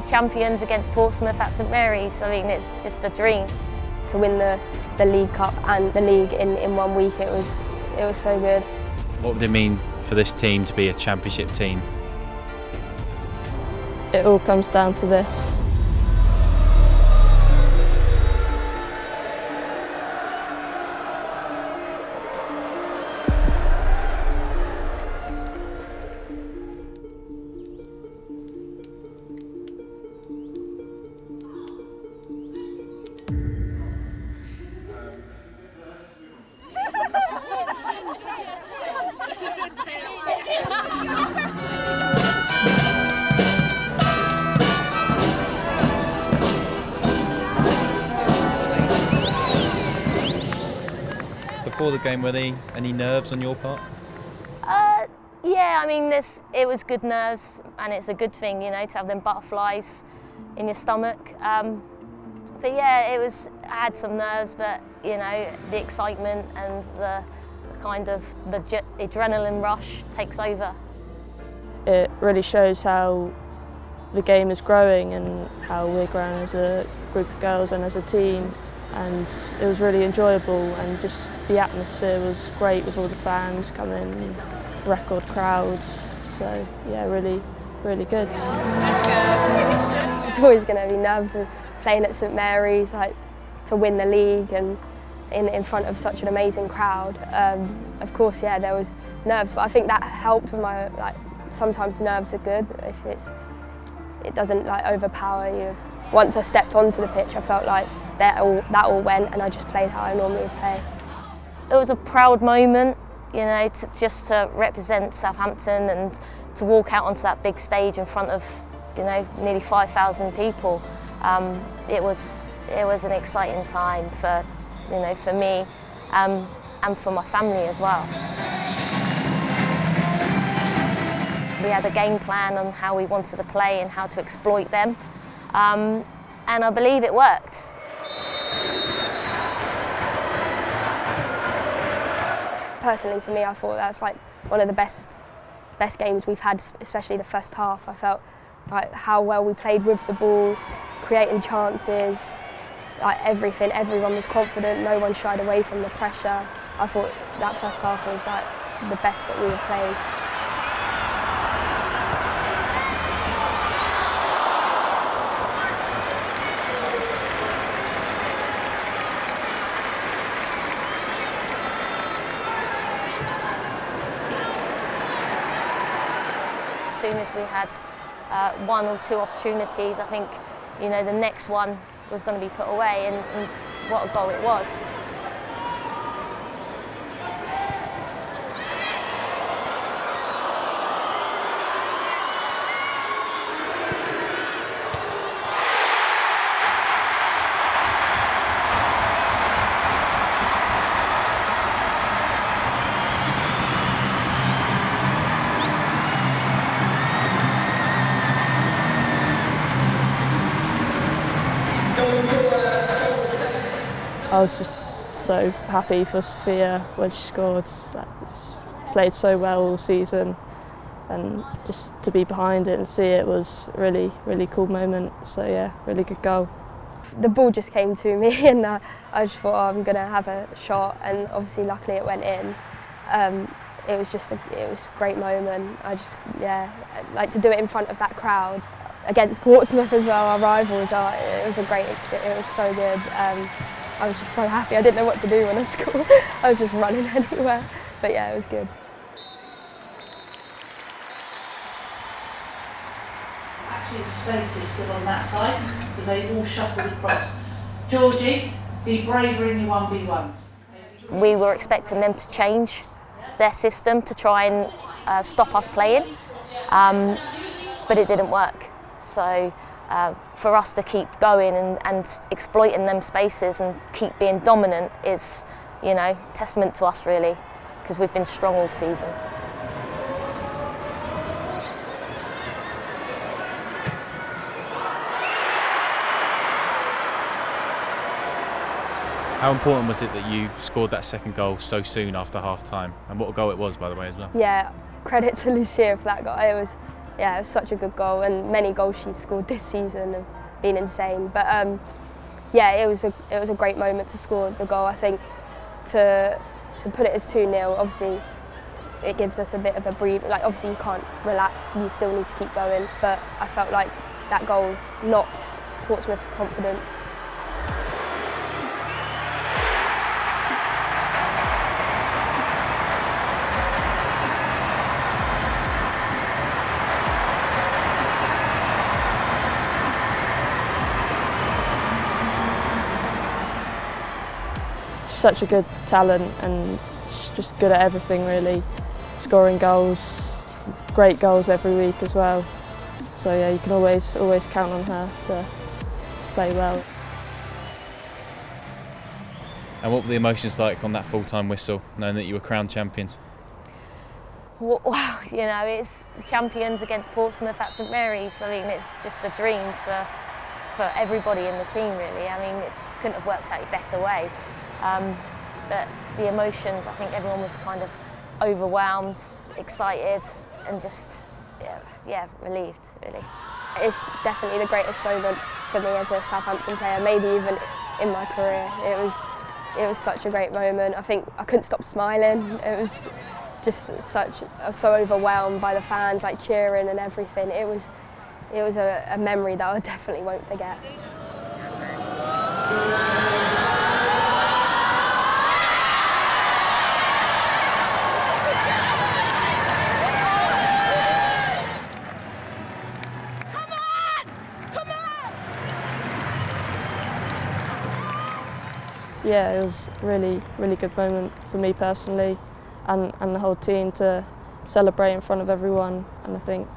champions against Portsmouth at St Mary's. I mean, it's just a dream. To win the League Cup and the league in 1 week, it was so good. What would it mean for this team to be a championship team? It all comes down to this. Before the game, were there any nerves on your part? Yeah, I mean, it was good nerves, and it's a good thing, you know, to have them butterflies in your stomach. But yeah, I had some nerves, but you know, the excitement and the kind of the adrenaline rush takes over. It really shows how the game is growing and how we're growing as a group of girls and as a team. And it was really enjoyable, and just the atmosphere was great with all the fans coming, record crowds. So yeah, really, really good. It's always going to be nerves of playing at St Mary's, like to win the league and in front of such an amazing crowd. Of course, yeah, there was nerves, but I think that helped with my sometimes nerves are good if it doesn't overpower you. Once I stepped onto the pitch, I felt like that all went, and I just played how I normally play. It was a proud moment, you know, just to represent Southampton and to walk out onto that big stage in front of, you know, nearly 5,000 people. It was an exciting time for, you know, for me and for my family as well. We had a game plan on how we wanted to play and how to exploit them, and I believe it worked. Personally, for me, I thought that's like one of the best games we've had, especially the first half. I felt like how well we played with the ball, creating chances, like everything. Everyone was confident. No one shied away from the pressure. I thought that first half was like the best that we have played. As soon as we had 1 or 2 opportunities, I think, you know, the next one was going to be put away, and what a goal it was. I was just so happy for Sophia when she scored. She played so well all season, and just to be behind it and see it was a really, really cool moment. So yeah, really good goal. The ball just came to me, and I just thought, oh, I'm going to have a shot, and obviously luckily it went in. It was a great moment. Like to do it in front of that crowd against Portsmouth as well, our rivals. It was a great experience. It was so good. I was just so happy. I didn't know what to do when I scored. I was just running anywhere. But yeah, it was good. Actually, the space is still on that side because they've all shuffled across. Georgie, be braver in your 1v1s. We were expecting them to change their system to try and stop us playing, but it didn't work. So for us to keep going and exploiting them spaces and keep being dominant is, you know, testament to us really, because we've been strong all season. How important was it that you scored that second goal so soon after half time? And what a goal it was, by the way, as well. Yeah, credit to Lucia for that goal. It yeah, it was such a good goal, and many goals she's scored this season have been insane. But yeah, it was a great moment to score the goal. I think to put it as 2-0, obviously it gives us a bit of a breathe. Like, obviously you can't relax, you still need to keep going. But I felt like that goal knocked Portsmouth's confidence. Such a good talent, and she's just good at everything really. Scoring goals, great goals every week as well. So yeah, you can always count on her to play well. And what were the emotions like on that full-time whistle, knowing that you were crowned champions? Well, you know, it's champions against Portsmouth at St Mary's. I mean, it's just a dream for everybody in the team, really. I mean, it couldn't have worked out a better way. But the emotions, I think everyone was kind of overwhelmed, excited, and just, yeah, relieved, really. It's definitely the greatest moment for me as a Southampton player, maybe even in my career. It was such a great moment. I think I couldn't stop smiling. It was just I was so overwhelmed by the fans, like cheering and everything. It was a memory that I definitely won't forget. Yeah, it was really good moment for me personally, and the whole team to celebrate in front of everyone. And I think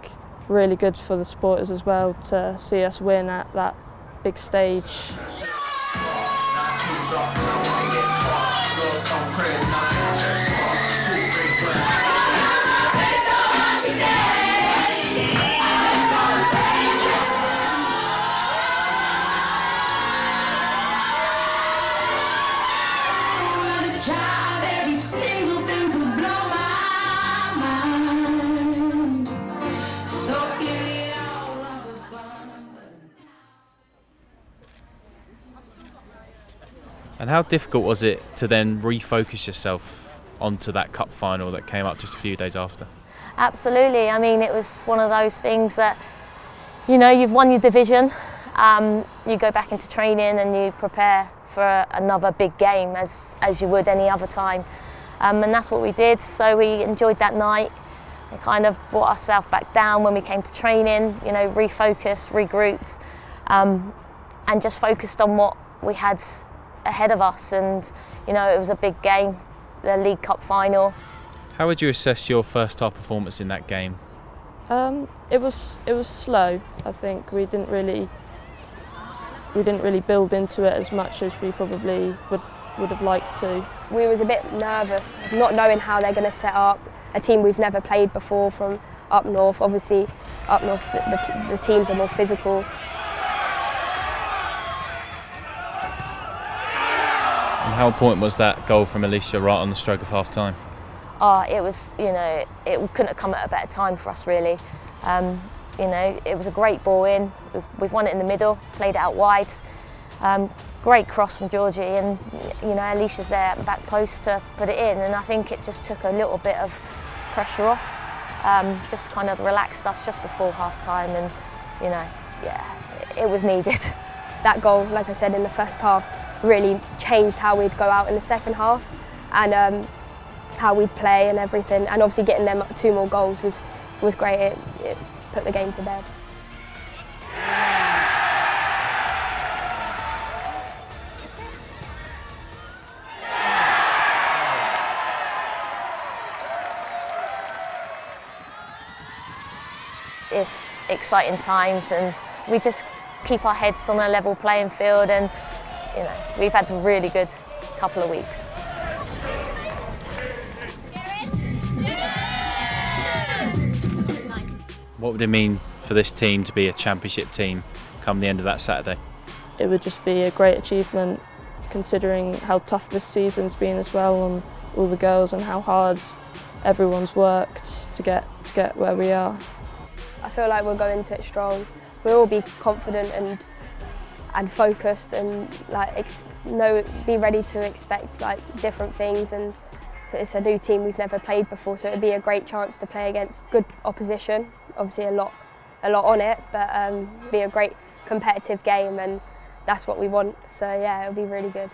really good for the supporters as well to see us win at that big stage. And how difficult was it to then refocus yourself onto that cup final that came up just a few days after? Absolutely. I mean, it was one of those things that, you know, you've won your division, you go back into training and you prepare for another big game as you would any other time. And that's what we did. So we enjoyed that night. It kind of brought ourselves back down when we came to training, you know, refocused, regrouped, and just focused on what we had ahead of us. And, you know, it was a big game, the League Cup final. How would you assess your first half performance in that game? It was slow. I think we didn't really build into it as much as we probably would have liked to. We was a bit nervous, not knowing how they're going to set up a team we've never played before from up north. Obviously, up north the teams are more physical. And how important was that goal from Alicia right on the stroke of half time? Oh, it was, you know, it couldn't have come at a better time for us, really. You know, it was a great ball in. We've won it in the middle, played it out wide. Great cross from Georgie, and, you know, Alicia's there at the back post to put it in, and I think it just took a little bit of pressure off, just kind of relaxed us just before half time, and, you know, yeah, it was needed. That goal, like I said, in the first half really changed how we'd go out in the second half, and how we'd play and everything, and obviously getting them 2 more goals was great. It put the game to bed. It's exciting times, and we just keep our heads on a level playing field, and, you know, we've had a really good couple of weeks. What would it mean for this team to be a championship team come the end of that Saturday? It would just be a great achievement, considering how tough this season's been as well, and all the girls, and how hard everyone's worked to get where we are. I feel like we'll go into it strong. We'll all be confident and focused, and like be ready to expect like different things. And it's a new team we've never played before, so it'd be a great chance to play against good opposition. Obviously a lot on it, but be a great competitive game, and that's what we want. So yeah, it'll be really good.